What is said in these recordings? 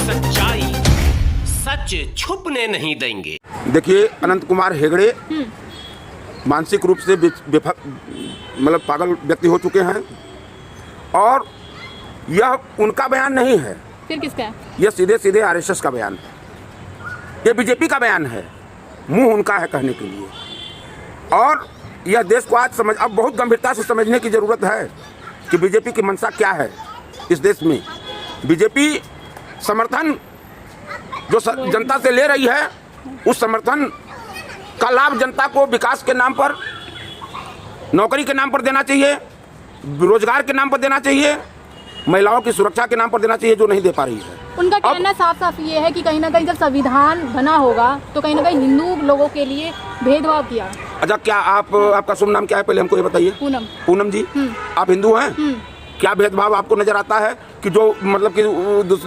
सच्चाई सच छुपने नहीं देंगे। देखिए, अनंत कुमार हेगड़े मानसिक रूप से मतलब पागल व्यक्ति हो चुके हैं और यह उनका बयान नहीं है। फिर किसका है? यह सीधे सीधे आरएसएस का बयान है, यह बीजेपी का बयान है। मुंह उनका है कहने के लिए। और यह देश को आज अब बहुत गंभीरता से समझने की जरूरत है कि बीजेपी की मंशा क्या है इस देश में। बीजेपी समर्थन जो जनता से ले रही है, उस समर्थन का लाभ जनता को विकास के नाम पर, नौकरी के नाम पर देना चाहिए, रोजगार के नाम पर देना चाहिए, महिलाओं की सुरक्षा के नाम पर देना चाहिए, जो नहीं दे पा रही है। उनका कहना साफ साफ ये है कि कहीं ना कहीं जब संविधान बना होगा तो कहीं ना कहीं हिंदू लोगों के लिए भेदभाव किया। अच्छा, क्या आपका शुभ नाम क्या है, पहले हमको ये बताइए। पूनम। पूनम जी, आप हिंदू हैं? क्या भेदभाव आपको नजर आता है कि जो मतलब कि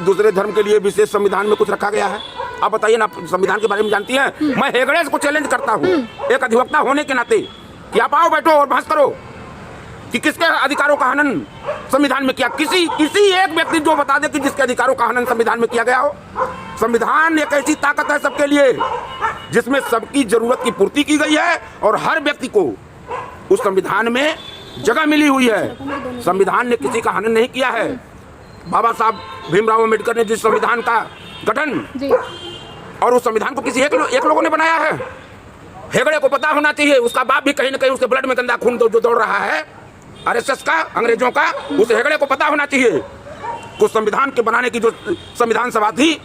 दूसरे धर्म के लिए विशेष संविधान में कुछ रखा गया है? आप बताइए ना, संविधान के बारे में जानती हैं? मैं हेगड़े को चैलेंज करता हूँ एक अधिवक्ता होने के नाते कि आप आओ, बैठो और बहस करो कि किसके अधिकारों का हनन संविधान में किया। किसी एक व्यक्ति जो बता दे कि जिसके अधिकारों का हनन संविधान में किया गया हो। संविधान एक ऐसी ताकत है सबके लिए जिसमें सबकी जरूरत की पूर्ति की गई है और हर व्यक्ति को उस संविधान में जगह मिली हुई है। संविधान ने किसी का हनन नहीं किया है। बाबा साहब भीमराव अम्बेडकर ने जिस संविधान का गठन और उस संविधान को किसी एक लोगों ने बनाया है। हेगड़े को पता होना चाहिए, उसका बाप भी कहीं ना कहीं उसके ब्लड में गंदा खून जो दौड़ रहा है आरएसएस का, अंग्रेजों का, उस हेगड़े को पता होना चाहिए। उस संविधान के बनाने की जो संविधान सभा थी,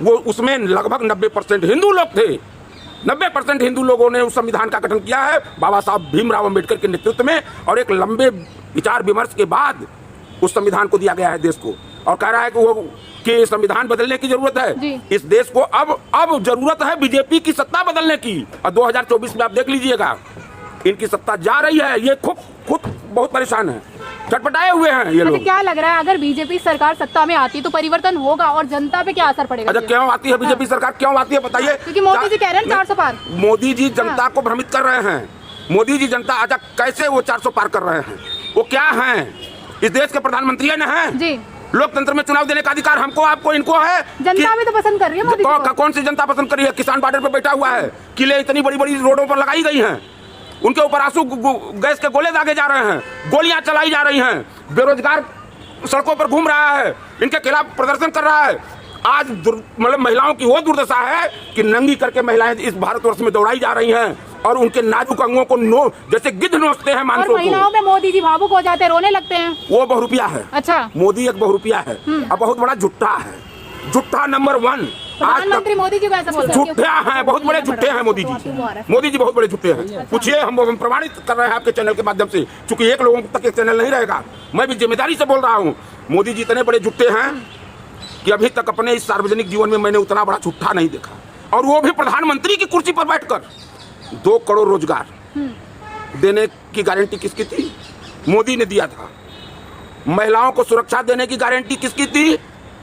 वो उसमें लगभग 90% हिंदू लोग थे। 90% हिंदू लोगों ने उस संविधान का गठन किया है बाबा साहब भीमराव अम्बेडकर के नेतृत्व में, और एक लंबे विचार विमर्श के बाद उस संविधान को दिया गया है देश को। और कह रहा है कि संविधान बदलने की जरूरत है। इस देश को अब जरूरत है बीजेपी की सत्ता बदलने की। और 2024 में आप देख लीजिएगा, इनकी सत्ता जा रही है। ये खुद बहुत परेशान है, छटपटाए हुए हैं ये लोग। क्या लग रहा है, अगर बीजेपी सरकार सत्ता में आती तो परिवर्तन होगा और जनता पे क्या असर पड़ेगा? अच्छा, क्यों आती है बीजेपी सरकार, क्यों आती है बताइए? क्योंकि मोदी जी कह रहे हैं 400 पार। मोदी जी जनता को भ्रमित कर रहे हैं। मोदी जी जनता, अच्छा कैसे वो 400 पार कर रहे हैं? वो क्या है? इस देश के प्रधानमंत्री न है जी। लोकतंत्र में चुनाव देने का अधिकार हमको, आपको, इनको है। जनता भी तो पसंद कर रही है मोदी को। कौन सी जनता पसंद कर रही है? किसान बॉर्डर पे बैठा हुआ है, किले इतनी बड़ी बड़ी रोडों पर लगाई गई हैं, उनके ऊपर आंसू गैस के गोले दागे जा रहे हैं, गोलियां चलाई जा रही हैं, बेरोजगार सड़कों पर घूम रहा है, इनके खिलाफ प्रदर्शन कर रहा है। आज मतलब महिलाओं की वो दुर्दशा है कि नंगी करके महिलाएं इस भारतवर्ष में दौड़ाई जा रही हैं और उनके नाजुक अंगों को जैसे गिद्ध नोचते हैं मांसों को। महिलाओं में मोदी जी भावुक हो जाते हैं, रोने लगते हैं। वो बहुरूपिया है। अच्छा, मोदी एक बहुरूपिया है और बहुत बड़ा झुट्टा है, झुट्टा नंबर 1। प्रधानमंत्री मोदी जी को ऐसा बोलते हैं? झूठे हैं, बहुत बड़े झूठे हैं मोदी जी। मोदी जी बहुत बड़े झूठे हैं। पूछिए, हम प्रमाणित कर रहे हैं आपके चैनल के माध्यम से, क्योंकि एक लोगों तक एक चैनल नहीं रहेगा। मैं भी जिम्मेदारी से बोल रहा हूँ, मोदी जी इतने बड़े झूठे हैं कि अभी तक अपने इस सार्वजनिक जीवन में मैंने उतना बड़ा झूठा नहीं देखा। और वो भी प्रधानमंत्री की कुर्सी पर बैठकर 2 करोड़ रोजगार देने की गारंटी किसकी थी? मोदी ने दिया था। महिलाओं को सुरक्षा देने की गारंटी किसकी थी?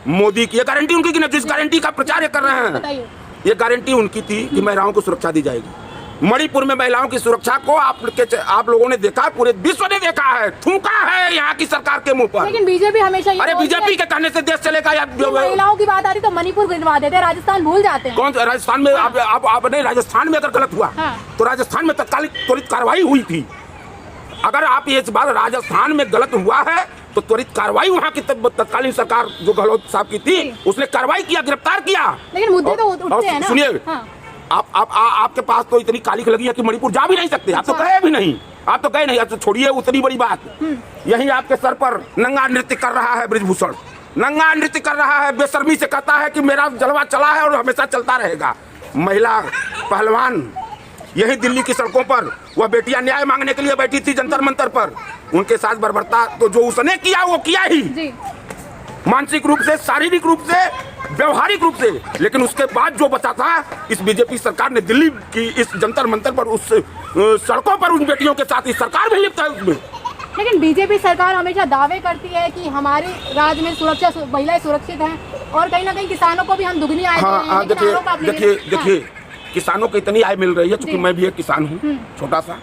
मोदी की। ये गारंटी उनकी की नहीं, जिस गारंटी का प्रचार कर रहे हैं, ये गारंटी उनकी थी कि महिलाओं को सुरक्षा दी जाएगी। मणिपुर में महिलाओं की सुरक्षा को आप लोगों ने देखा, पूरे विश्व ने देखा है, थूका है यहाँ की सरकार के मुंह पर। लेकिन बीजेपी हमेशा अरे बीजेपी के कहने से देश चलेगा या? महिलाओं की बात आती तो मणिपुर गिनवा देते, राजस्थान भूल जाते हैं। कौन राजस्थान में? आपने राजस्थान में अगर गलत हुआ तो राजस्थान में तत्कालिक त्वरित कार्रवाई हुई थी। अगर आप ये बात राजस्थान में गलत हुआ है तो त्वरित कार्रवाई वहाँ की तत्कालीन सरकार जो गहलोत साहब की थी, उसने कार्रवाई किया, गिरफ्तार किया। लेकिन मुद्दे तो उठते हैं ना। सुनिए, आपके पास तो इतनी कालिख लगी है कि मणिपुर जा भी नहीं सकते। आप तो गए भी नहीं, आप तो गए नहीं। आप तो छोड़िए उतनी बड़ी बात, यही आपके सर पर नंगा नृत्य कर रहा है ब्रिजभूषण, नंगा नृत्य कर रहा है, बेशर्मी से कहता है कि मेरा जलवा चला है और हमेशा चलता रहेगा। महिला पहलवान यही दिल्ली की सड़कों पर, वह बेटियां न्याय मांगने के लिए बैठी थी जंतर मंतर पर, उनके साथ बर्बरता तो जो उसने किया वो किया ही, मानसिक रूप से, शारीरिक रूप से, व्यवहारिक रूप से। लेकिन उसके बाद जो बचा था, इस बीजेपी सरकार ने दिल्ली की इस जंतर मंतर पर, उस सड़कों पर उन बेटियों के साथ इस सरकार भी लिप्त है उसमें। लेकिन बीजेपी सरकार हमेशा दावे करती है कि हमारे राज्य में सुरक्षा, महिलाएं सुरक्षित हैं और कहीं ना कहीं किसानों को भी हम दुगनी आय दे रहे हैं। देखिए किसानों को इतनी आय मिल रही है, क्योंकि मैं भी एक किसान हूँ छोटा सा,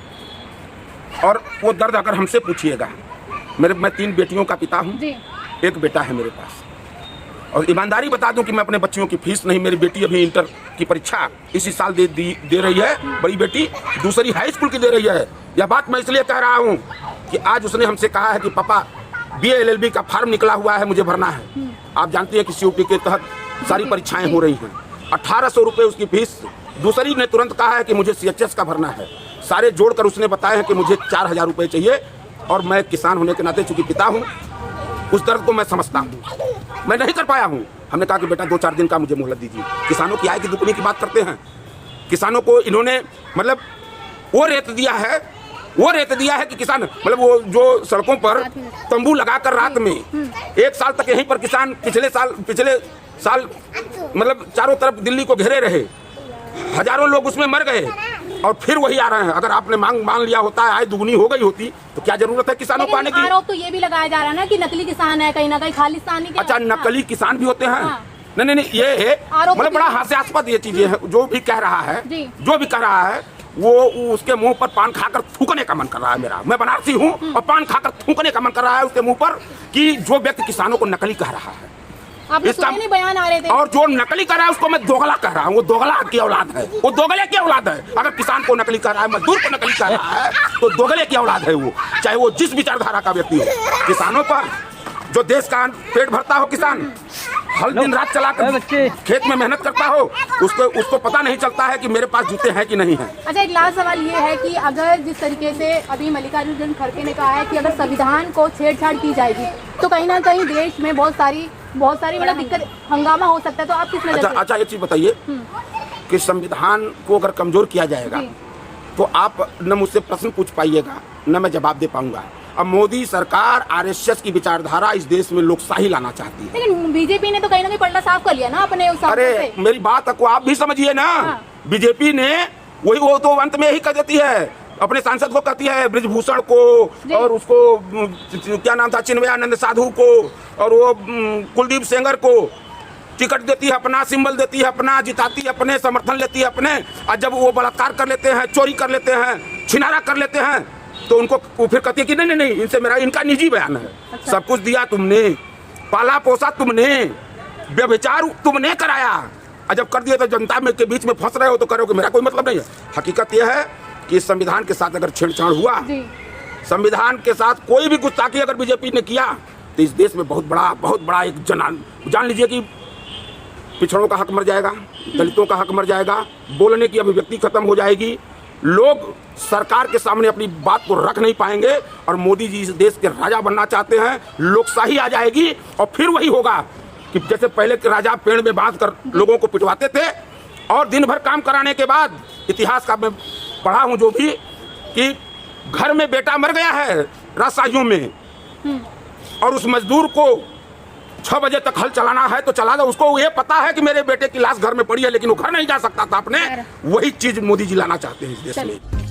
और वो दर्द अगर हमसे पूछिएगा, मैं 3 बेटियों का पिता हूँ, एक बेटा है मेरे पास। और ईमानदारी बता दूं कि मैं अपने बच्चियों की फीस नहीं, मेरी बेटी अभी इंटर की परीक्षा इसी साल दे रही है, बड़ी बेटी दूसरी हाई स्कूल की दे रही है। यह बात मैं इसलिए कह रहा हूं कि आज उसने हमसे कहा है कि पापा BA LLB का फॉर्म निकला हुआ है, मुझे भरना है। आप जानती हैं कि COP के तहत सारी परीक्षाएं हो रही हैं। 1800 रुपये उसकी फीस। दूसरी ने तुरंत कहा है कि मुझे CHS का भरना है। सारे जोड़कर उसने बताया है कि मुझे 4000 रुपये चाहिए। और मैं किसान होने के नाते चूंकि पिता हूँ, उस दर्द को मैं समझता हूँ, मैं नहीं कर पाया हूँ। हमने कहा कि बेटा 2-4 दिन का मुझे मोहलत दीजिए। किसानों की आय की दुगनी की बात करते हैं। किसानों को इन्होंने मतलब वो रेत दिया है कि किसान मतलब वो जो सड़कों पर तंबू लगाकर रात में 1 साल तक यहीं पर किसान पिछले साल मतलब चारों तरफ दिल्ली को घेरे रहे, हजारों लोग उसमें मर गए और फिर वही आ रहे हैं। अगर आपने मान लिया होता है, आय दुगनी हो गई होती तो क्या जरूरत है किसानों को आने की? आरोप तो ये भी लगाया जा रहा है ना कि नकली किसान है, कहीं ना कहीं खालिस्तानी के। अच्छा, नकली किसान भी होते हैं? नहीं, ये है मतलब बड़ा हास्यास्पद ये चीजें हैं। जो भी कह रहा है वो उसके मुंह पर पान खाकर थूकने का मन कर रहा है मेरा। मैं बनारसी हूँ और पान खाकर थूकने का मन कर रहा है उसके मुंह पर कि जो व्यक्ति किसानों को नकली कह रहा है। इसका नहीं बयान आ रहे थे। और जो नकली कर रहा है उसको मैं दोगला कह रहा हूँ। वो दोगला की औलाद है, वो दोगले की औलाद है। अगर किसान को नकली कर रहा है, मजदूर को नकली कर रहा है, तो दोगले की औलाद है वो, चाहे वो जिस विचारधारा का व्यक्ति हो। किसानों पर जो देश का पेट भरता हो, किसान हर दिन रात चलाकर खेत में मेहनत करता हो, उसको पता नहीं चलता है कि मेरे पास जूते हैं कि नहीं है। अच्छा, एक लास्ट सवाल ये है कि अगर जिस तरीके से अभी मल्लिकार्जुन खड़गे ने कहा है कि अगर संविधान को छेड़छाड़ की जाएगी तो कहीं ना कहीं देश में बहुत सारी मतलब दिक्कत, हंगामा हो सकता है, तो आप किस नजर से? अच्छा, एक चीज बताइए कि संविधान को अगर कमजोर किया जाएगा तो आप न मुझसे प्रश्न पूछ पाइएगा न मैं जवाब दे पाऊंगा। अब मोदी सरकार RSS की विचारधारा इस देश में लोकशाही लाना चाहती है, लेकिन बीजेपी ने तो कहीं ना कहीं पलड़ा साफ कर लिया ना अपने उस। अरे मेरी बात को आप भी समझिए ना। बीजेपी ने वो तो अंत में यही कह देती है, अपने सांसद को कहती है, ब्रिजभूषण को और उसको क्या नाम था, चिन्मयानंद साधु को और वो कुलदीप सेंगर को टिकट देती है, अपना सिंबल देती है, अपना जिताती है, अपने समर्थन लेती है अपने। और जब वो बलात्कार कर लेते हैं, चोरी कर लेते हैं, छिनारा कर लेते हैं, तो उनको वो फिर कहती है कि नहीं, इनसे इनका निजी बयान है। अच्छा। सब कुछ दिया तुमने, पाला पोसा तुमने, व्यभिचार तुमने कराया, और जब कर दिया तो जनता में के बीच में फंस रहे हो तो करो कि मेरा कोई मतलब नहीं है। हकीकत यह है कि संविधान के साथ अगर छेड़छाड़ हुआ, संविधान के साथ कोई भी गुस्ताखी अगर बीजेपी ने किया तो इस देश में बहुत बड़ा एक जान लीजिए कि पिछड़ों का हक मर जाएगा, दलितों का हक मर जाएगा, बोलने की अभिव्यक्ति खत्म हो जाएगी, लोग सरकार के सामने अपनी बात को रख नहीं पाएंगे। और मोदी जी इस देश के राजा बनना चाहते हैं, लोकशाही आ जाएगी और फिर वही होगा कि जैसे पहले के राजा पेड़ में बांध कर लोगों को पिटवाते थे और दिन भर काम कराने के बाद, इतिहास का मैं पढ़ा हूं जो भी, कि घर में बेटा मर गया है राजशाहियों में और उस मजदूर को 6 बजे तक हल चलाना है तो चला दो, उसको ये पता है कि मेरे बेटे की लाश घर में पड़ी है लेकिन वो घर नहीं जा सकता था अपने। वही चीज मोदी जी लाना चाहते हैं इस देश में।